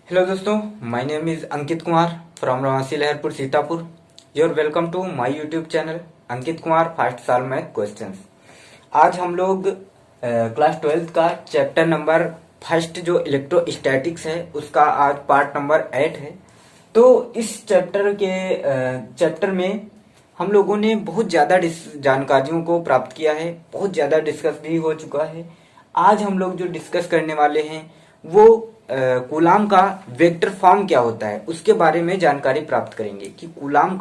Hello दोस्तों, my name is Ankit Kumar from रवासी Laharpur Sitapur. You're welcome to my YouTube channel Ankit Kumar first साल math questions. आज हम लोग क्लास 12th का चैप्टर नंबर फर्स्ट जो इलेक्ट्रोस्टैटिक्स है उसका आज पार्ट नंबर 8 है. तो इस चैप्टर में हम लोगों ने बहुत ज़्यादा जानकारियों को प्राप्त किया है, बहुत ज़्यादा डिस्कस भी हो चुका है. आज हम लोग जो डिस्कस करने वाले हैं वो कूलाम का वेक्टर फॉर्म क्या होता है उसके बारे में जानकारी प्राप्त करेंगे कि कूलाम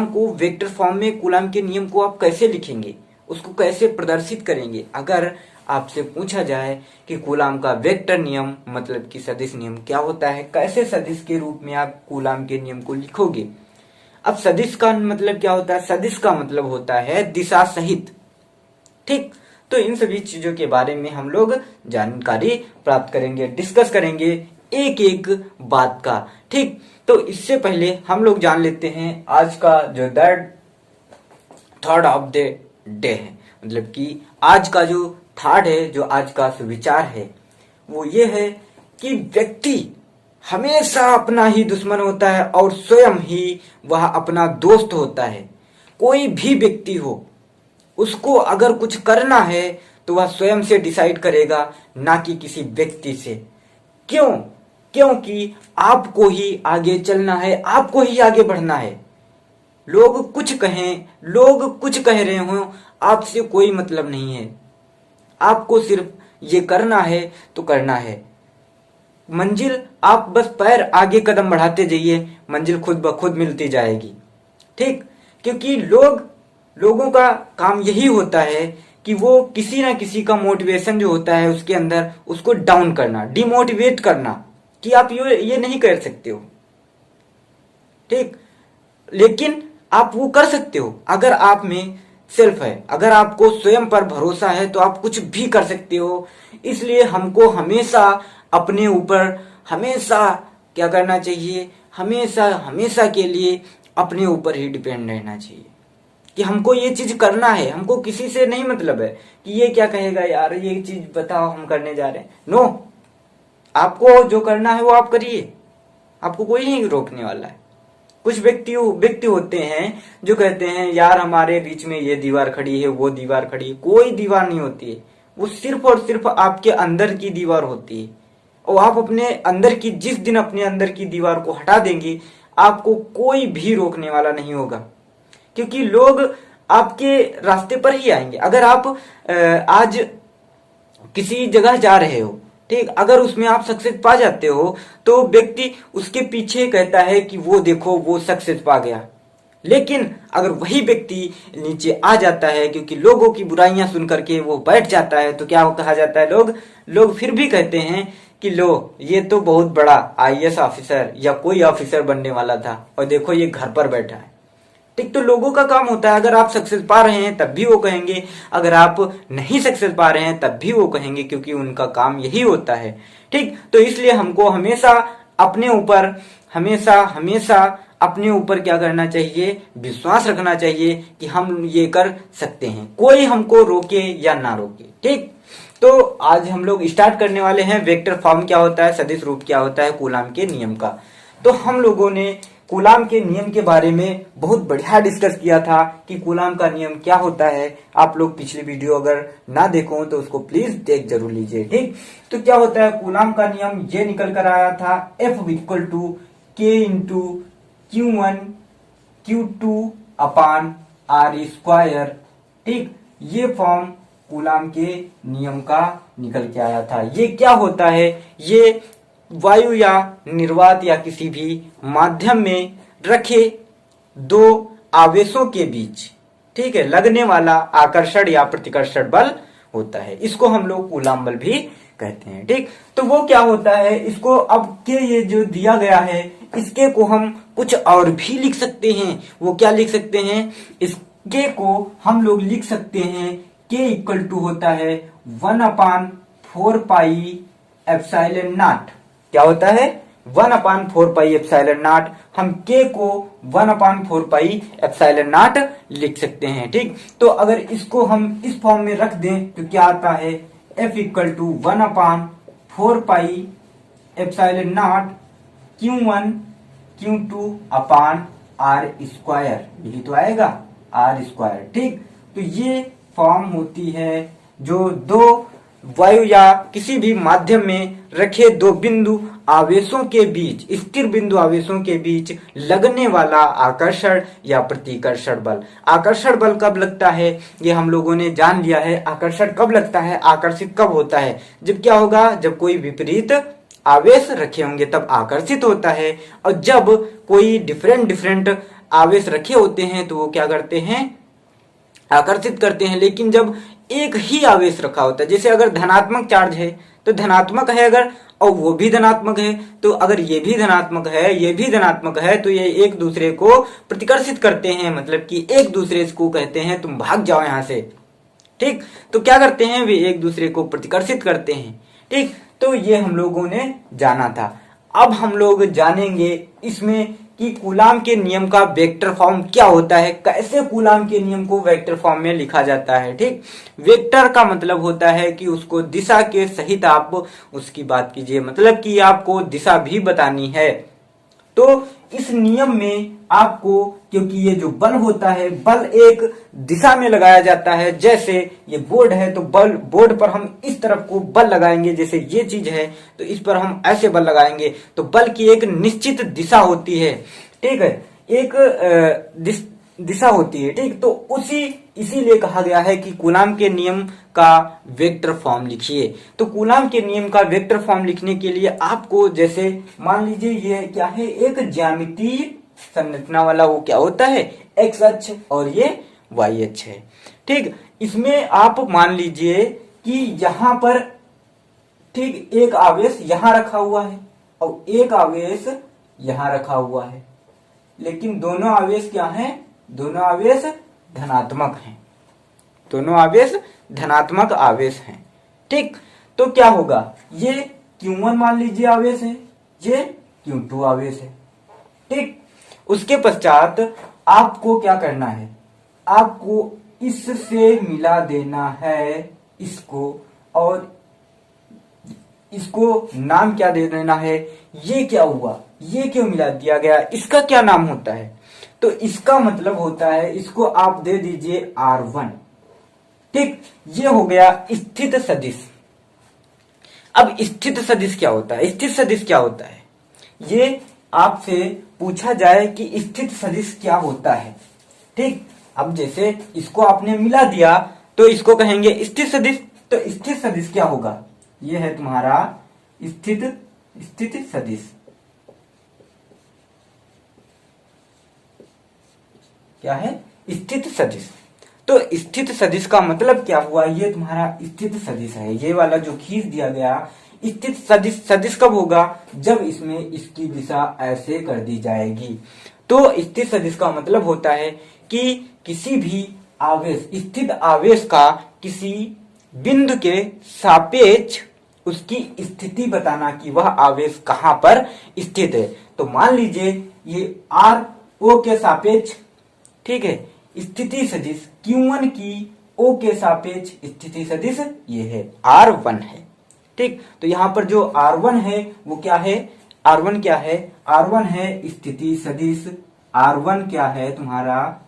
को वेक्टर फॉर्म में कूलाम के नियम को आप कैसे लिखेंगे, उसको कैसे प्रदर्शित करेंगे. अगर आपसे पूछा जाए कि कूलाम का वेक्टर नियम मतलब कि सदिश नियम क्या होता है, कैसे सदिश के रूप में आप कूलाम के नियम को लिखोगे. अब सदिश का मतलब क्या होता है? सदिश का मतलब होता है दिशा सहित. ठीक, तो इन सभी चीजों के बारे में हम लोग जानकारी प्राप्त करेंगे, डिस्कस करेंगे एक एक बात का. ठीक, तो इससे पहले हम लोग जान लेते हैं आज का जो थर्ड ऑफ द डे है, मतलब कि आज का जो थर्ड है, जो आज का सुविचार है वो ये है कि व्यक्ति हमेशा अपना ही दुश्मन होता है और स्वयं ही वह अपना दोस्त होता है. कोई भी व्यक्ति हो, उसको अगर कुछ करना है तो वह स्वयं से डिसाइड करेगा, ना कि किसी व्यक्ति से. क्यों? क्योंकि आपको ही आगे चलना है, आपको ही आगे बढ़ना है. लोग कुछ कहें, लोग कुछ कह रहे हो, आपसे कोई मतलब नहीं है. आपको सिर्फ ये करना है तो करना है. मंजिल आप बस पैर आगे कदम बढ़ाते जाइए, मंजिल खुद ब खुद मिलती जाएगी. ठीक, क्योंकि लोगों का काम यही होता है कि वो किसी ना किसी का मोटिवेशन जो होता है उसके अंदर उसको डाउन करना, डिमोटिवेट करना कि आप ये नहीं कर सकते हो. ठीक, लेकिन आप वो कर सकते हो अगर आप में सेल्फ है, अगर आपको स्वयं पर भरोसा है तो आप कुछ भी कर सकते हो. इसलिए हमको हमेशा अपने ऊपर हमेशा क्या करना चाहिए, हमेशा के लिए अपने ऊपर ही डिपेंड रहना चाहिए कि हमको ये चीज करना है. हमको किसी से नहीं मतलब है कि ये क्या कहेगा, यार ये चीज बताओ हम करने जा रहे हैं. नो, आपको जो करना है वो आप करिए, आपको कोई नहीं रोकने वाला है. कुछ व्यक्ति होते हैं जो कहते हैं यार हमारे बीच में ये दीवार खड़ी है, वो दीवार खड़ी है. कोई दीवार नहीं होती है, वो सिर्फ और सिर्फ आपके अंदर की दीवार होती है. और आप अपने अंदर की जिस दिन अपने अंदर की दीवार को हटा देंगे आपको कोई भी रोकने वाला नहीं होगा, क्योंकि लोग आपके रास्ते पर ही आएंगे. अगर आप आज किसी जगह जा रहे हो, ठीक, अगर उसमें आप सक्सेस पा जाते हो तो व्यक्ति उसके पीछे कहता है कि वो देखो वो सक्सेस पा गया. लेकिन अगर वही व्यक्ति नीचे आ जाता है क्योंकि लोगों की बुराइयां सुन करके वो बैठ जाता है तो क्या कहा जाता है, लोग फिर भी कहते हैं कि लो ये तो बहुत बड़ा आईएएस ऑफिसर या कोई ऑफिसर बनने वाला था और देखो ये घर पर बैठा है. ठीक, तो लोगों का काम होता है, अगर आप सक्सेस पा रहे हैं तब भी वो कहेंगे, अगर आप नहीं सक्सेस पा रहे हैं तब भी वो कहेंगे, क्योंकि उनका काम यही होता है. ठीक, तो इसलिए हमको हमेशा अपने ऊपर क्या करना चाहिए, विश्वास रखना चाहिए कि हम ये कर सकते हैं, कोई हमको रोके या ना रोके. ठीक, तो आज हम लोग स्टार्ट करने वाले हैं वेक्टर फॉर्म क्या होता है, सदिश रूप क्या होता है कूलाम के नियम का. तो हम लोगों ने कूलाम के नियम के बारे में बहुत बढ़िया डिस्कस किया था कि कूलाम का नियम क्या होता है. आप लोग पिछली वीडियो अगर ना देखो तो उसको प्लीज देख जरूर लीजिए. ठीक, तो क्या होता है कूलाम का नियम, ये निकल कर आया था F equal to K into Q1 Q2 upon R square. ठीक, ये फॉर्म कूलाम के नियम का निकल के आया था. ये क्या होता है, ये वायु या निर्वात या किसी भी माध्यम में रखे दो आवेशों के बीच, ठीक है, लगने वाला आकर्षण या प्रतिकर्षण बल होता है. इसको हम लोग कूलाम बल भी कहते हैं. ठीक, तो वो क्या होता है, इसको अब के ये जो दिया गया है इसके को हम कुछ और भी लिख सकते हैं. वो क्या लिख सकते हैं, इसके को हम लोग लिख सकते हैं के इक्वल टू होता है 1/4 पाई एप्सिलॉन नॉट. क्या होता है 1/4 पाई एप्सिलॉन नॉट. हम के को 1/4 पाई एप्सिलॉन नॉट लिख सकते हैं. ठीक, तो अगर इसको हम इस फॉर्म में रख दें तो क्या आता है F equal to 1/4 pi epsilon nought Q1 Q2 upon R square, यही तो आएगा आर स्क्वायर। ठीक, तो ये फॉर्म होती है जो दो वायु या किसी भी माध्यम में रखे दो बिंदु आवेशों के बीच, स्थिर बिंदु आवेशों के बीच लगने वाला आकर्षण या प्रतिकर्षण बल। आकर्षण बल कब लगता है ये हम लोगों ने जान लिया है। आकर्षण कब लगता है, आकर्षित कब होता है, जब क्या होगा, जब कोई विपरीत आवेश रखे होंगे तब आकर्षित होता है, और जब कोई डिफरेंट आवेश रखे होते हैं तो वो क्या करते हैं, आकर्षित करते हैं। लेकिन जब एक ही आवेश रखा होता है, जैसे अगर धनात्मक चार्ज है तो धनात्मक है अगर, और वो भी धनात्मक है, तो अगर ये भी धनात्मक है ये भी धनात्मक है, तो ये एक दूसरे को प्रतिकर्षित करते हैं, मतलब कि एक दूसरे को कहते हैं तुम भाग जाओ यहां से। ठीक, तो क्या करते हैं, वे एक दूसरे को प्रतिकर्षित करते हैं। ठीक, तो ये हम लोगों ने जाना था। अब हम लोग जानेंगे इसमें कि कूलाम के नियम का वेक्टर फॉर्म क्या होता है, कैसे कूलाम के नियम को वेक्टर फॉर्म में लिखा जाता है। ठीक, वेक्टर का मतलब होता है कि उसको दिशा के सहित आप उसकी बात कीजिए, मतलब कि आपको दिशा भी बतानी है। तो इस नियम में आपको, क्योंकि ये जो बल होता है, बल एक दिशा में लगाया जाता है। जैसे ये बोर्ड है तो बल, बोर्ड पर हम इस तरफ को बल लगाएंगे, जैसे ये चीज है तो इस पर हम ऐसे बल लगाएंगे, तो बल की एक निश्चित दिशा होती है। ठीक है, एक दिशा होती है। ठीक, तो इसीलिए कहा गया है कि कूलाम के नियम का वेक्टर फॉर्म लिखिए। तो कूलाम के नियम का वेक्टर फॉर्म लिखने के लिए आपको, जैसे मान लीजिए ये क्या है, एक ज्यामितीय संरचना वाला वो क्या होता है, एक्स अक्ष, और ये वाई अक्ष है। ठीक, इसमें आप मान लीजिए कि यहां पर, ठीक, एक आवेश यहां रखा हुआ है और एक आवेश यहां रखा हुआ है, लेकिन दोनों आवेश क्या हैं, दोनों आवेश धनात्मक हैं, दोनों आवेश धनात्मक आवेश हैं। ठीक, तो क्या होगा, ये Q1 मान लीजिए आवेश है, ये Q2 आवेश है। ठीक, उसके पश्चात आपको क्या करना है, आपको इससे मिला देना है इसको, और इसको नाम क्या दे देना है, ये क्या हुआ, ये क्यों मिला दिया गया, इसका क्या नाम होता है, तो इसका मतलब होता है, इसको आप दे दीजिए R1। ठीक, ये हो गया स्थित सदिश। अब स्थित सदिश क्या होता है, स्थित सदिश क्या होता है, ये आपसे पूछा जाए कि स्थित सदिश क्या होता है। ठीक, अब जैसे इसको आपने मिला दिया तो इसको कहेंगे स्थित सदिश। तो स्थित सदिश क्या होगा, ये है तुम्हारा स्थित सदिश। क्या है, स्थित सदिश। तो स्थित सदिश का मतलब क्या हुआ, ये तुम्हारा स्थित सदिश है, ये वाला जो खींच दिया गया। स्थित सदिश कब होगा, जब इसमें इसकी दिशा ऐसे कर दी जाएगी। तो स्थित सदिश का मतलब होता है कि किसी भी आवेश, स्थित आवेश का किसी बिंदु के सापेक्ष उसकी स्थिति बताना कि वह आवेश कहां पर स्थित है। तो मान लीजिए ये R O के सापेक्ष, ठीक है, स्थिति सदिश Q1 की O के सापेक्ष स्थिति सदिश ये है R1 है। ठीक, तो यहां पर जो R1 है वो क्या है, R1 क्या है, R1 है स्थिति सदिश। R1 क्या है तुम्हारा,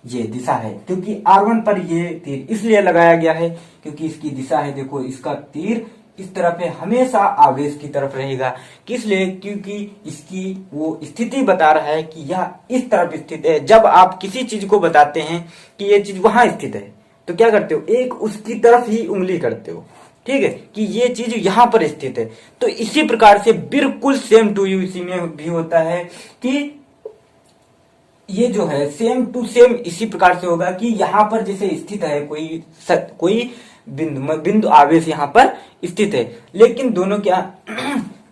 ये दिशा है, क्योंकि R1 पर ये तीर इसलिए लगाया गया है क्योंकि इसकी दिशा है, देखो इसका तीर इस तरफ है, हमेशा आवेश की तरफ रहेगा। किस लिए, क्योंकि इसकी वो स्थिति बता रहा है कि यह इस तरफ स्थित है। जब आप किसी चीज को बताते हैं कि ये चीज वहां स्थित है तो क्या करते हो, एक उसकी तरफ ही उंगली करते हो। ठीक है, कि ये चीज यहां पर स्थित है। तो इसी प्रकार से बिल्कुल सेम टू यू इसी में भी होता है कि ये जो है सेम टू सेम इसी प्रकार से होगा कि यहां पर जैसे स्थित है कोई बिंदु आवेश यहां पर स्थित है, लेकिन दोनों क्या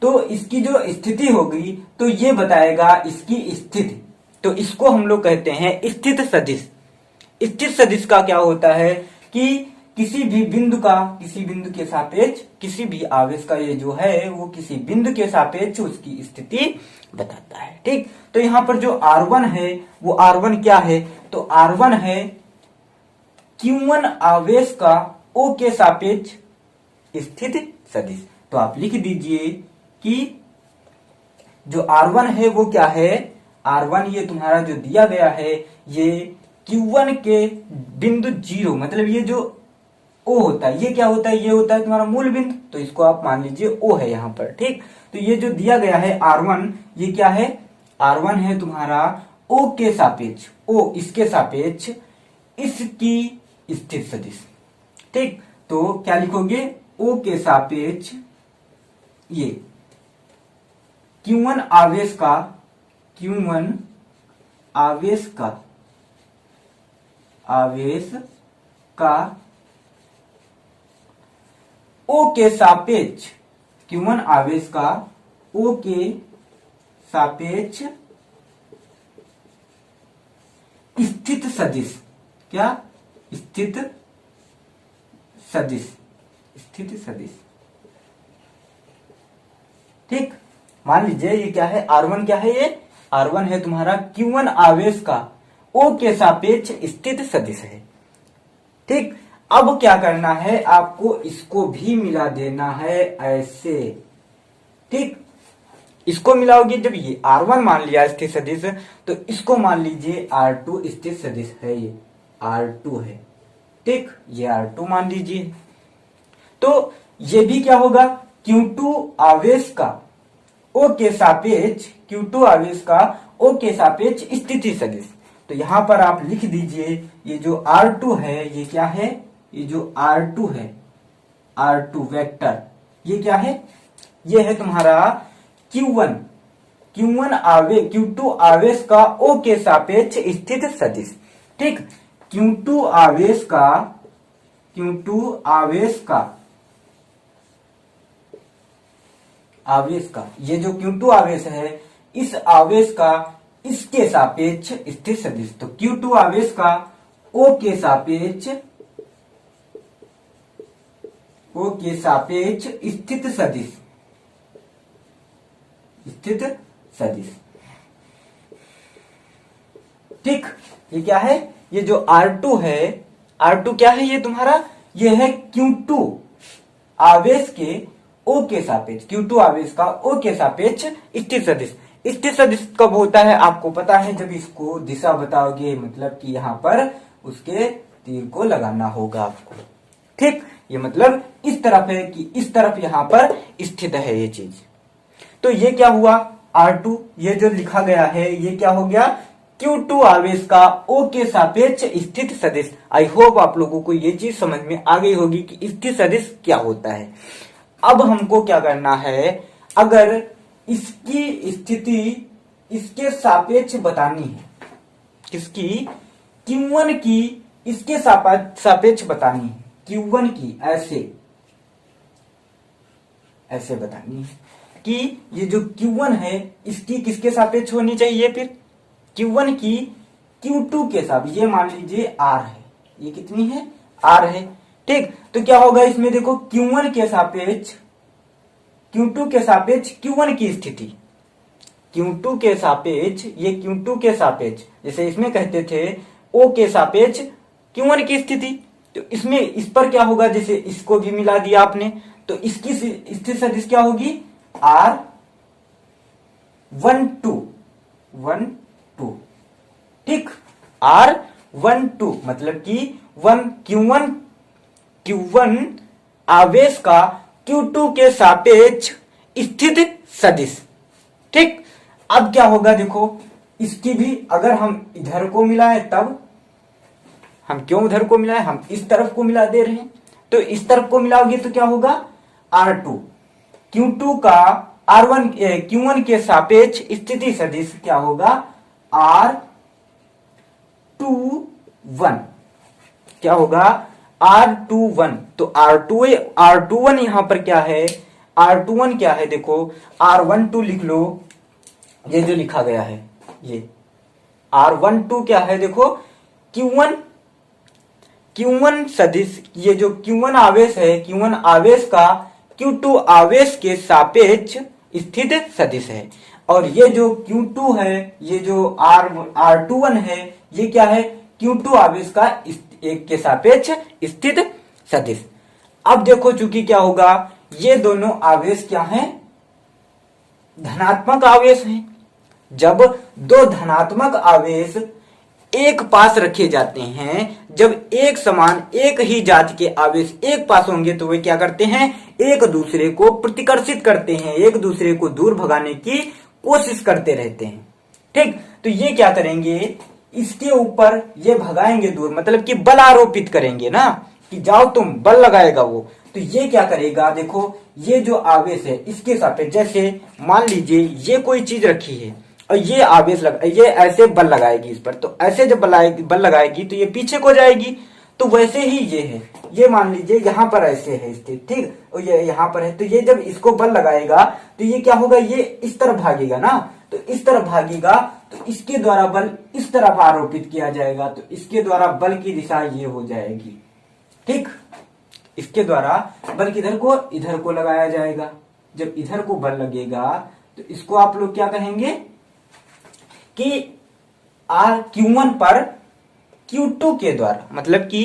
तो इसकी जो स्थिति होगी तो ये बताएगा इसकी स्थिति। तो इसको हम लोग कहते हैं स्थित सदिश। स्थित सदिश का क्या होता है कि किसी भी बिंदु के सापेक्ष किसी भी आवेश का ये जो है वो किसी बिंदु के सापेक्ष उसकी स्थिति बताता है। ठीक, तो यहां पर जो R1 है वो R1 क्या है, तो R1 है Q1 आवेश का O के सापेक्ष स्थित सदिश। तो आप लिख दीजिए कि जो R1 है वो क्या है, R1 ये तुम्हारा जो दिया गया है ये Q1 के बिंदु 0 मतलब ये जो O होता है, ये क्या होता है, ये होता है तुम्हारा मूल बिंदु, तो इसको आप मान लीजिए O है यहाँ पर। ठीक, तो ये जो दिया गया है R1 ये क्या है, R1 है तुम्हारा O के सापेक्ष, O इसके सापेक्ष इसकी स्थित सदिश। ठीक, तो क्या लिखोगे, O के सापेक्ष ये Q1 आवेश का, Q1 आवेश का O के सापेक्ष, Q1 आवेश का O के सापेक्ष स्थित सदिश, क्या, स्थित सदिश, स्थित सदिश। ठीक, मान लीजिए ये क्या है, R1 क्या है, ये R1 है तुम्हारा Q1 आवेश का O के सापेक्ष स्थित सदिश है। ठीक, अब क्या करना है, आपको इसको भी मिला देना है ऐसे। ठीक, इसको मिलाओगे, जब ये R1 मान लिया स्थित सदिश, तो इसको मान लीजिए R2 स्थित सदिश है, ये R2 है। ठीक, ये R2 मान लीजिए, तो ये भी क्या होगा, Q2 आवेश का O के सापेक्ष, Q2 आवेश का O के सापेक्ष स्थिति सदिश। तो यहां पर आप लिख दीजिए, ये जो R2 है ये क्या है, ये जो R2 है, R2 वेक्टर, ये क्या है, ये है तुम्हारा Q1 आवेश, Q2 आवेश का O के सापेक्ष स्थित सदिश। ठीक, Q2 आवेश का ये जो Q2 आवेश है, इस आवेश का इसके सापेक्ष स्थित सदिश। तो Q2 आवेश का O के सापेक्ष स्थित सदिश, स्थित सदिश। ठीक, ये क्या है, ये जो R2 है, R2 क्या है, ये तुम्हारा ये है Q2 आवेश के O के सापेक्ष, Q2 आवेश का O के सापेक्ष स्थित सदिश। स्थित सदिश कब होता है आपको पता है, जब इसको दिशा बताओगे, मतलब कि यहाँ पर उसके तीर को लगाना होगा आपको। ठीक, ये मतलब इस तरफ है कि इस तरफ यहाँ पर स्थित है ये चीज। तो ये क्या हुआ, R2, ये जो लिखा गया है ये क्या हो गया, Q2 आवेश का O के सापेक्ष स्थित सदिश। आई होप आप लोगों को ये चीज समझ में आ गई होगी कि स्थित सदिश क्या होता है। अब हमको क्या करना है, अगर इसकी स्थिति इसके सापेक्ष बतानी है, किसकी, Q1 की इसके सापेक्ष बतानी है, Q1 की ऐसे बतानी है कि ये जो Q1 है इसकी किसके सापेक्ष होनी चाहिए, फिर Q1 की Q2 के सापेक्ष, ये मान लीजिए R है, ये कितनी है, R है। ठीक, तो क्या होगा इसमें देखो, Q1 के सापेक्ष Q2 के सापेक्ष Q1 की स्थिति, Q2 के सापेक्ष, ये Q2 के सापेक्ष, जैसे इसमें कहते थे O के सापेक्ष Q1 की स्थिति, तो इसमें इस पर क्या होगा, जैसे इसको भी मिला दिया आपने, तो इसकी स्थिति सदिश क्या होगी, R12। ठीक, R12 मतलब कि Q1 आवेश का Q2 के सापेक्ष स्थित सदिश। ठीक, अब क्या होगा देखो, इसकी भी अगर हम इधर को मिलाएं, तब हम क्यों उधर को मिलाएं, हम इस तरफ को मिला दे रहे हैं, तो इस तरफ को मिलाओगे तो क्या होगा, R2 Q2 का Q1 के सापेक्ष स्थिति सदिश क्या होगा, R21। क्या होगा, R21। तो R21 यहां पर क्या है, R21 क्या है देखो, R12 लिख लो, ये जो लिखा गया है ये R12 क्या है देखो, Q1 सदिश, ये जो Q1 आवेश है, Q1 आवेश का Q2 आवेश के सापेक्ष स्थित सदिश है। और ये जो Q2 है, ये जो R21 है, ये क्या है, Q2 आवेश का एक के सापेक्ष स्थित सदिश। अब देखो चूंकि क्या होगा, ये दोनों आवेश क्या हैं, धनात्मक आवेश हैं। जब दो धनात्मक आवेश एक पास रखे जाते हैं, जब एक समान एक ही जाति के आवेश एक पास होंगे तो वे क्या करते हैं, एक दूसरे को प्रतिकर्षित करते हैं, एक दूसरे को दूर भगाने की कोशिश करते रहते हैं। ठीक, तो ये क्या करेंगे, इसके ऊपर ये भगाएंगे दूर, मतलब कि बल आरोपित करेंगे ना, कि जाओ तुम, बल लगाएगा वो। तो ये क्या करेगा, देखो ये जो आवेश है इसके सापेक्ष, जैसे मान लीजिए ये कोई चीज रखी है और ये आवेश ये ऐसे बल लगाएगी इस पर, तो ऐसे जब बल लगाएगी तो ये पीछे को जाएगी। तो वैसे ही ये है, ये मान लीजिए यहाँ पर ऐसे है इसके, ठीक, और ये यहाँ पर है, तो ये जब इसको बल लगाएगा तो ये क्या होगा, ये इस तरफ भागेगा ना, तो इस तरफ भागेगा, तो इसके द्वारा बल इस तरफ आरोपित किया जाएगा, तो इसके द्वारा बल की दिशा ये हो जाएगी। ठीक, इसके द्वारा बल इधर को लगाया जाएगा। जब इधर को बल लगेगा तो इसको आप लोग क्या कहेंगे कि Q1 पर Q2 के द्वारा, मतलब कि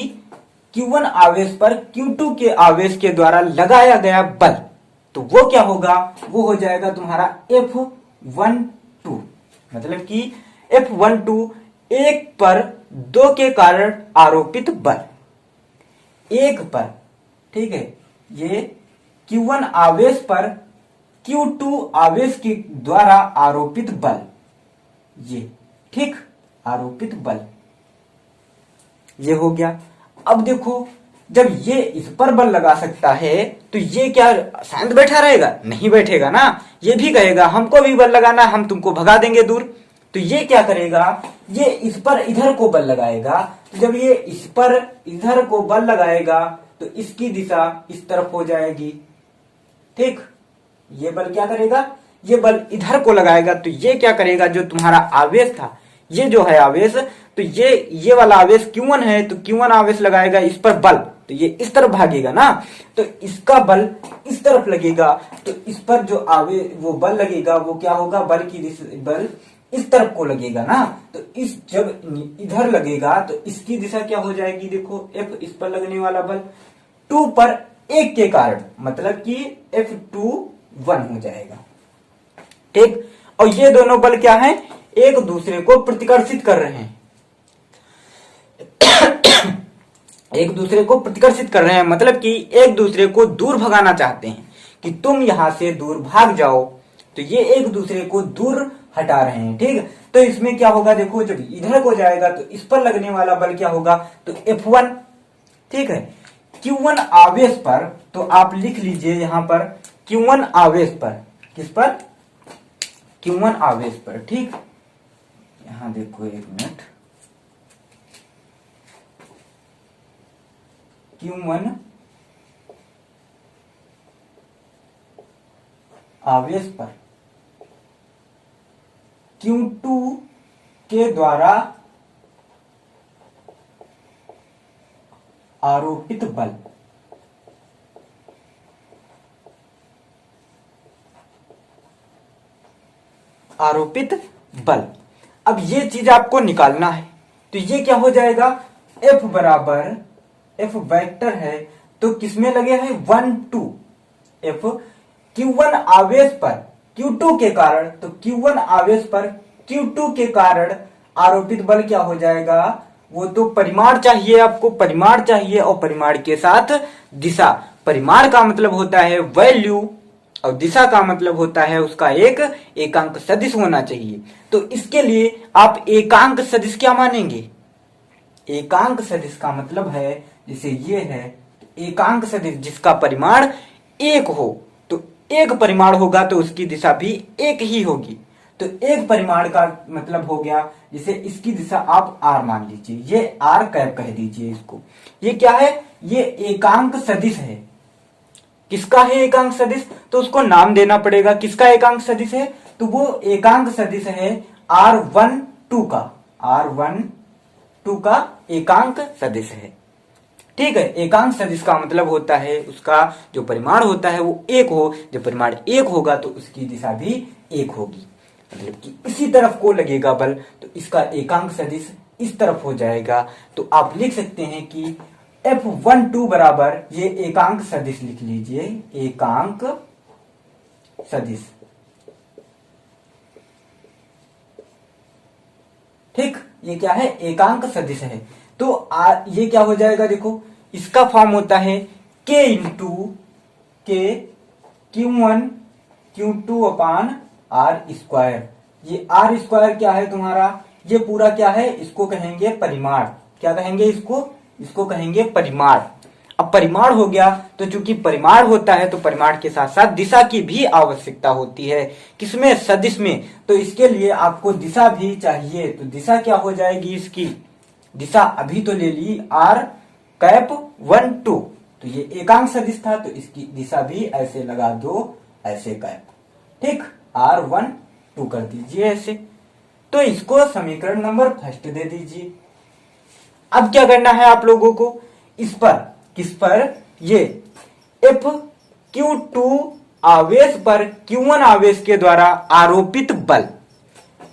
Q1 आवेश पर Q2 के आवेश के द्वारा लगाया गया बल, तो वो क्या होगा, वो हो जाएगा तुम्हारा F12, मतलब कि F12 एक पर दो के कारण आरोपित बल, एक पर, ठीक है, ये Q1 आवेश पर Q2 आवेश के द्वारा आरोपित बल, ये, ठीक, आरोपित बल ये हो गया। अब देखो, जब ये इस पर बल लगा सकता है तो ये क्या शांत बैठा रहेगा, नहीं बैठेगा ना, ये भी कहेगा हमको भी बल लगाना, हम तुमको भगा देंगे दूर। तो ये क्या करेगा, ये इस पर इधर को बल लगाएगा, तो जब ये इस पर इधर को बल लगाएगा तो इसकी दिशा इस तरफ हो जाएगी। ठीक, ये बल क्या करेगा, ये बल इधर को लगाएगा, तो ये क्या करेगा, जो तुम्हारा आवेश था, ये जो है आवेश, तो ये वाला आवेश Q1 है, तो Q1 आवेश लगाएगा इस पर बल, तो ये इस तरफ भागेगा ना, तो इसका बल इस तरफ लगेगा, तो इस पर जो आवेश वो बल लगेगा वो क्या होगा, बल की दिशा, बल इस तरफ को लगेगा ना, तो इस जब इधर लगेगा तो इसकी दिशा क्या हो जाएगी, देखो F इस पर लगने वाला बल 2 पर 1 के कारण, मतलब कि F21 हो जाएगा। ठीक, और ये दोनों बल क्या हैं, एक दूसरे को प्रतिकर्षित कर रहे हैं एक दूसरे को प्रतिकर्षित कर रहे हैं, मतलब कि एक दूसरे को दूर भगाना चाहते हैं कि तुम यहां से दूर भाग जाओ, तो ये एक दूसरे को दूर हटा रहे हैं। ठीक, तो इसमें क्या होगा, देखो जब इधर को जाएगा तो इस पर लगने वाला बल क्या होगा, तो F1। ठीक है, Q1 आवेश पर, तो आप लिख लीजिए यहां पर Q1 आवेश पर, किस पर, Q1 आवेश पर। ठीक, यहां देखो एक मिनट, Q1 आवेश पर Q2 के द्वारा आरोपित बल, आरोपित बल। अब ये चीज आपको निकालना है, तो ये क्या हो जाएगा, F बराबर, F वेक्टर है तो किसमें लगे हैं, 1 2, F Q1 आवेश पर Q2 के कारण, तो Q1 आवेश पर Q2 के कारण आरोपित बल क्या हो जाएगा, वो तो परिमाण चाहिए आपको, परिमाण चाहिए, और परिमाण के साथ दिशा। परिमाण का मतलब होता है वैल्यू और दिशा का मतलब होता है उसका एक एकांक सदिश होना चाहिए। तो इसके लिए आप एकांक सदिश क्या मानेंगे, एकांक सदिश का मतलब है, जैसे ये है एकांक सदिश जिसका परिमाण 1 हो, तो एक परिमाण होगा तो उसकी दिशा भी एक ही होगी। तो एक परिमाण का मतलब हो गया, जैसे इसकी दिशा आप r मान लीजिए, ये r कैप कह दीजिए इसको। ये क्या है, ये एकांक सदिश है। किसका है एकांक सदिश, तो उसको नाम देना पड़ेगा, किसका एकांक सदिश है, तो वो एकांक सदिश है R12 का, R12 का एकांक सदिश है। ठीक है, एकांक सदिश का मतलब होता है उसका जो परिमाण होता है वो 1 हो, जब परिमाण 1 होगा तो उसकी दिशा भी 1 होगी, मतलब कि इसी तरफ को लगेगा बल, तो इसका एकांक सदिश इस तरफ हो जाएगा। तो आप लिख सकते हैं कि F12 बराबर, ये एकांक सदिश लिख लीजिए, एकांक सदिश ठीक, ये क्या है, एकांक सदिश है। तो ये क्या हो जाएगा, देखो इसका फॉर्म होता है k इंटू के Q1 Q2 upon R square. ये आर स्क्वायर क्या है तुम्हारा, ये पूरा क्या है, इसको कहेंगे परिमाण। क्या कहेंगे इसको, इसको कहेंगे परिमाण। अब परिमाण हो गया, तो चूंकि परिमाण होता है तो परिमाण के साथ साथ दिशा की भी आवश्यकता होती है। किसमें, सदिश में। तो इसके लिए आपको दिशा भी चाहिए। तो दिशा क्या हो जाएगी, इसकी दिशा अभी तो ले ली आर कैप 1 2, तो ये एकांक सदिश था, तो इसकी दिशा भी ऐसे लगा दो, ऐसे कैप। ठीक, R1 2 कर दीजिए ऐसे। तो इसको समीकरण नंबर फर्स्ट दे दीजिए। अब क्या करना है आप लोगों को, इस पर, किस पर, ये एफ Q2 आवेश पर Q1 आवेश के द्वारा आरोपित बल,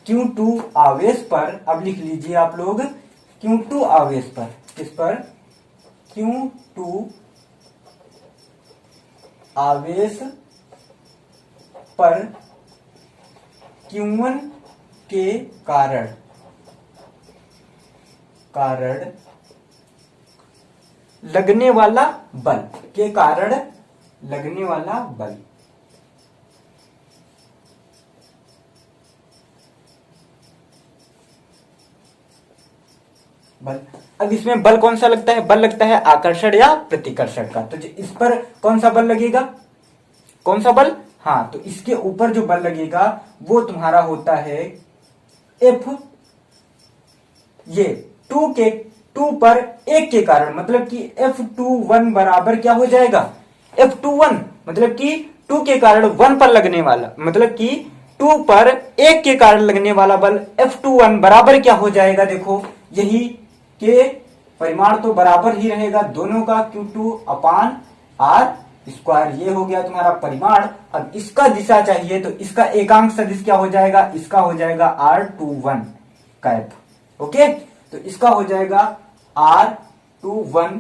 Q2 आवेश पर, अब लिख लीजिए आप लोग, Q2 आवेश पर, किस पर, Q2 आवेश पर Q1 के कारण लगने वाला बल, के कारण लगने वाला बल। बल, अब इसमें बल कौन सा लगता है, बल लगता है आकर्षण या प्रतिकर्षण का। तो इस पर कौन सा बल लगेगा, कौन सा बल, हाँ, तो इसके ऊपर जो बल लगेगा वो तुम्हारा होता है F, ये 2 पर 1 के कारण, मतलब कि F21 बराबर क्या हो जाएगा, F21 मतलब कि 2 के कारण 1 पर लगने वाला, मतलब कि 2 पर 1 के कारण लगने वाला बल F21 बराबर क्या हो जाएगा, देखो यही के परिमाण तो बराबर ही रहेगा दोनों का, Q2 अपान आर स्क्वायर। ये हो गया तुम्हारा परिमाण। अब इसका दिशा चाहिए, तो इसका एकांक सदिश क्या हो जाएगा, इसका हो जाएगा R21 कैप। ओके, तो इसका हो जाएगा R21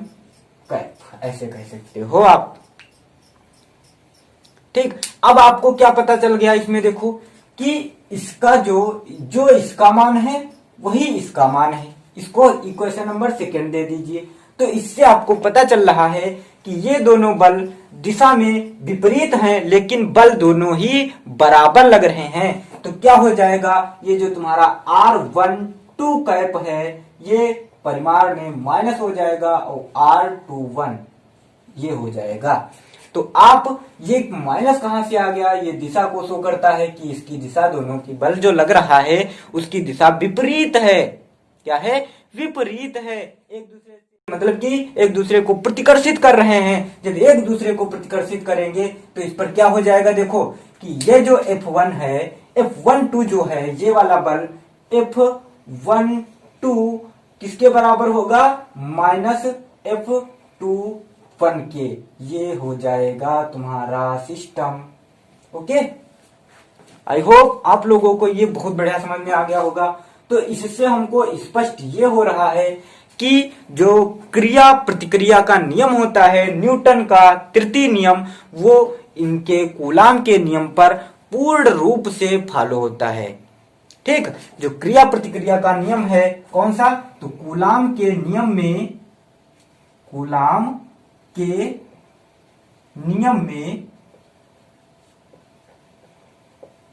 कैप, ऐसे कह सकते हो आप। ठीक, अब आपको क्या पता चल गया इसमें, देखो कि इसका जो इसका मान है वही इसका मान है। इसको इक्वेशन नंबर सेकंड दे दीजिए। तो इससे आपको पता चल रहा है कि ये दोनों बल दिशा में विपरीत हैं, लेकिन बल दोनों ही बराबर लग रहे हैं। तो क्या हो जाएगा, ये जो तुम्हारा R12 कैप है ये परिमाण में माइनस हो जाएगा और R21 ये हो जाएगा। तो आप ये माइनस कहां से आ गया, ये दिशा को शो करता है कि इसकी दिशा, दोनों की बल जो लग रहा है उसकी दिशा विपरीत है। क्या है, विपरीत है, एक दूसरे से, मतलब कि एक दूसरे को प्रतिकर्षित कर रहे हैं। जब एक दूसरे को प्रतिकर्षित करेंगे तो इस पर क्या हो जाएगा, देखो कि ये जो F1 है, F12 जो है, ये वाला बल F12 किसके बराबर होगा, माइनस F21 के। ये हो जाएगा तुम्हारा सिस्टम। ओके, आई होप आप लोगों को ये बहुत बढ़िया समझ में आ गया होगा। तो इससे हमको स्पष्ट ये हो रहा है कि जो क्रिया प्रतिक्रिया का नियम होता है, न्यूटन का तृतीय नियम, वो इनके कूलाम के नियम पर पूर्ण रूप से फॉलो होता है। ठीक, जो क्रिया प्रतिक्रिया का नियम है कौन सा, तो कूलाम के नियम में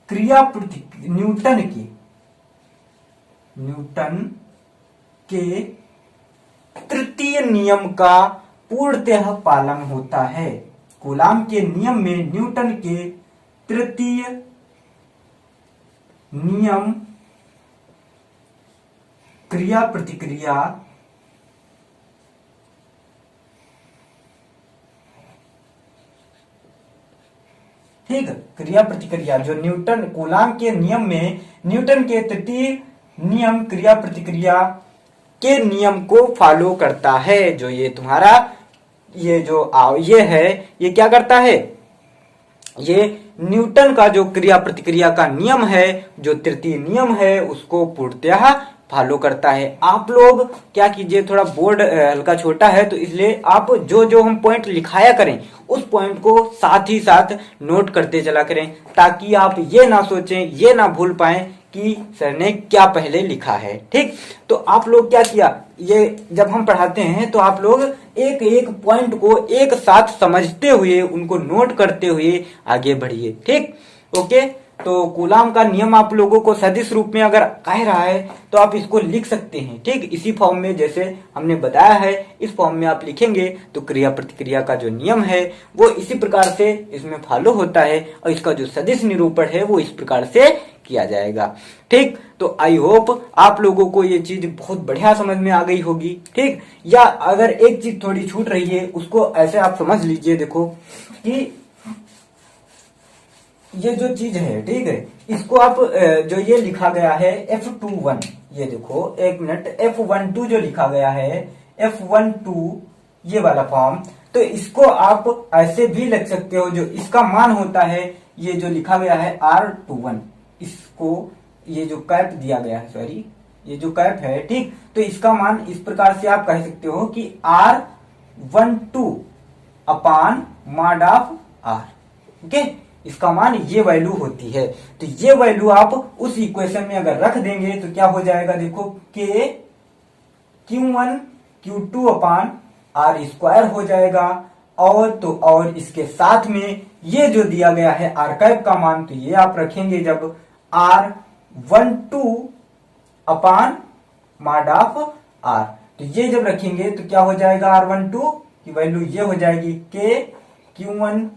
क्रिया न्यूटन के तृतीय नियम का पूर्णतः पालन होता है। कूलाम के नियम में न्यूटन के तृतीय नियम क्रिया प्रतिक्रिया ठीक, क्रिया प्रतिक्रिया जो न्यूटन कूलाम के नियम में न्यूटन के तृतीय नियम क्रिया प्रतिक्रिया के नियम को फॉलो करता है। जो ये तुम्हारा ये है, ये क्या करता है, ये न्यूटन का जो क्रिया प्रतिक्रिया का नियम है, जो तृतीय नियम है, उसको पूर्णतः फॉलो करता है। आप लोग क्या कीजिए, थोड़ा बोर्ड हल्का छोटा है तो इसलिए आप जो हम पॉइंट लिखाया करें उस पॉइंट को साथ ही साथ नोट करते चला करें, ताकि आप ये ना सोचें, ये ना भूल पाएं कि सर ने क्या पहले लिखा है। ठीक, तो आप लोग क्या किया, ये जब हम पढ़ाते हैं तो आप लोग एक एक पॉइंट को एक साथ समझते हुए उनको नोट करते हुए आगे बढ़िए। ठीक, ओके। तो कूलाम का नियम आप लोगों को सदिश रूप में अगर कह रहा है तो आप इसको लिख सकते हैं। ठीक, इसी फॉर्म में जैसे हमने बताया है, इस फॉर्म में आप लिखेंगे तो क्रिया प्रतिक्रिया का जो नियम है वो इसी प्रकार से इसमें फॉलो होता है और इसका जो सदिश निरूपण है वो इस प्रकार से किया जाएगा। ठीक, तो आई होप आप लोगों को ये चीज बहुत बढ़िया समझ में आ गई होगी। ठीक, या अगर एक चीज थोड़ी छूट रही है उसको ऐसे आप समझ लीजिए, देखो कि ये जो चीज है, ठीक है, इसको आप जो ये लिखा गया है F21, ये देखो एक मिनट, F12 जो लिखा गया है F12 ये वाला फॉर्म, तो इसको आप ऐसे भी लिख सकते हो, जो इसका मान होता है ये जो लिखा गया है R21, इसको ये जो कैप दिया गया है, सॉरी ये जो कैप है, ठीक, तो इसका मान इस प्रकार से आप कह सकते हो कि R12 upon mod of R। Okay, इसका मान ये वैल्यू होती है। तो ये वैल्यू आप उस इक्वेशन में अगर रख देंगे तो क्या हो जाएगा, देखो के Q1 Q2 upon R square हो जाएगा, और इसके साथ में ये जो दिया गया है R कैप का मान, तो ये आप रखेंगे जब R12 upon mod of R, तो ये जब रखेंगे तो क्या हो जाएगा, R12 की वैल्यू ये हो जाएगी के Q1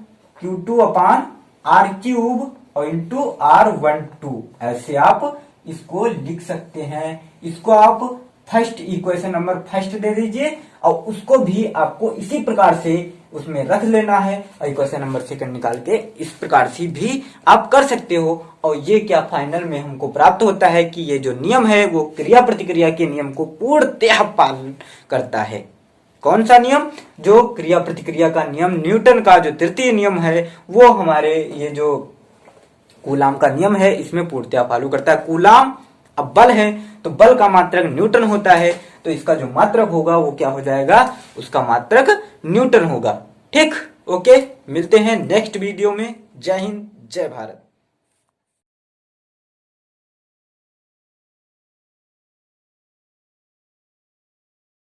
Q2 upon R cube और इंटू R12, ऐसे आप इसको लिख सकते हैं। इसको आप first equation number first they दीजिए और उसको भी आपको इसी प्रकार से उसमें रख लेना है और इक्वेशन नंबर सेकंड निकाल के इस प्रकार से भी आप कर सकते हो। और ये क्या फाइनल में हमको प्राप्त होता है कि ये जो नियम है वो क्रिया प्रतिक्रिया के नियम को पूर्णतः पालन करता है। कौन सा नियम, जो क्रिया प्रतिक्रिया का नियम, न्यूटन का जो तृतीय नियम है वो हमारे ये जो कूलाम का नियम है इसमें पूर्णतः फॉलो करता है। कूलाम अब बल है तो बल का मात्रक न्यूटन होता है, तो इसका जो मात्रक होगा वो क्या हो जाएगा, उसका मात्रक न्यूटन होगा। ठीक, ओके, मिलते हैं नेक्स्ट वीडियो में। जय हिंद, जय भारत।